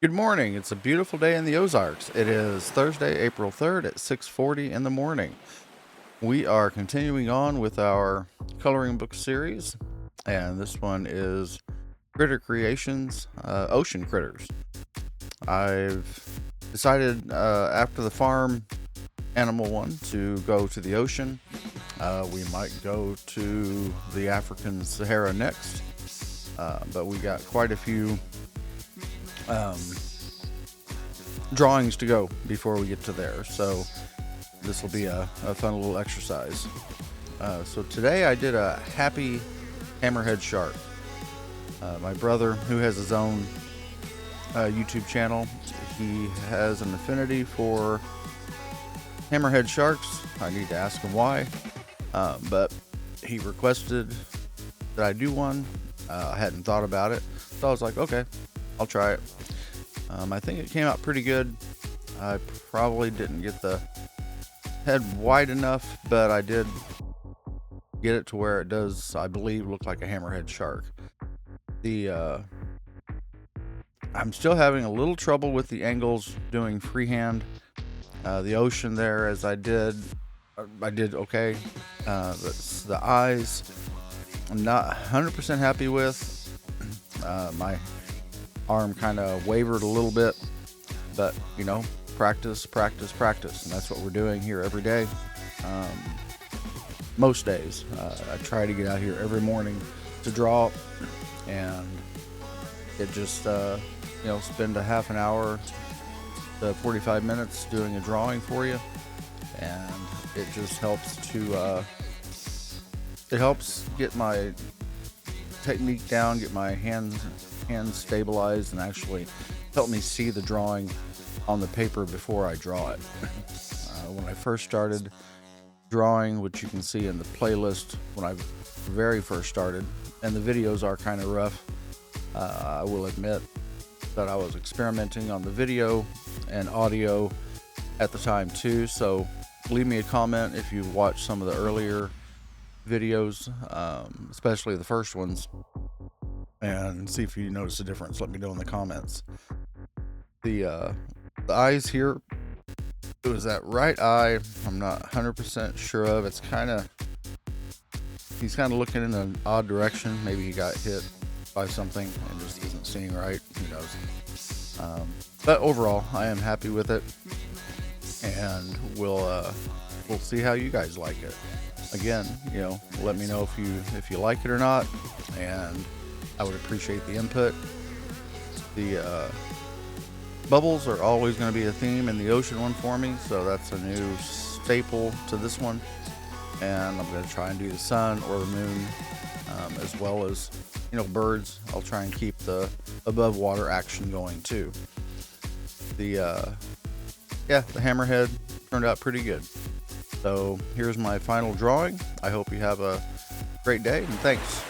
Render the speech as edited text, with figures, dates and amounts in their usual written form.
Good morning. It's a beautiful day in the Ozarks. It is Thursday, April 3rd at 6:40 in the morning. We are continuing on with our coloring book series, and this one is Critter Creations, Ocean Critters. I've decided after the farm animal one to go to the ocean. We might go to the African Sahara next, but we got quite a few um, drawings to go before we get to there. So this will be a fun little exercise. So today I did a happy hammerhead shark. My brother, who has his own YouTube channel, he has an affinity for hammerhead sharks. I need to ask him why, but he requested that I do one. I hadn't thought about it, so I was like, okay, I'll try it. I think it came out pretty good. I probably didn't get the head wide enough, but I did get it to where it does, I believe, look like a hammerhead shark. I'm still having a little trouble with the angles doing freehand. The ocean there, as I did okay. The eyes, I'm not 100% happy with. My arm kind of wavered a little bit, but practice, and that's what we're doing here every day. Most days, I try to get out here every morning to draw, and it just spend a half an hour to 45 minutes doing a drawing for you, and it just helps to it helps get my technique down, get my hands stabilized, and actually help me see the drawing on the paper before I draw it. When I first started drawing, which you can see in the playlist when I very first started, and the videos are kind of rough, I will admit that I was experimenting on the video and audio at the time too, so leave me a comment if you've watched some of the earlier videos, especially the first ones, and see if you notice a difference. Let me know in the comments. The eyes here, it was that right eye I'm not 100% sure of. He's kind of looking in an odd direction. Maybe he got hit by something and just isn't seeing right. Who knows? But overall, I am happy with it, and we'll see how you guys like it. Again, let me know if you like it or not, and I would appreciate the input. The bubbles are always going to be a theme in the ocean one for me, so that's a new staple to this one. And I'm going to try and do the sun or the moon, as well as birds. I'll try and keep the above water action going too. The hammerhead turned out pretty good. So here's my final drawing. I hope you have a great day, and thanks.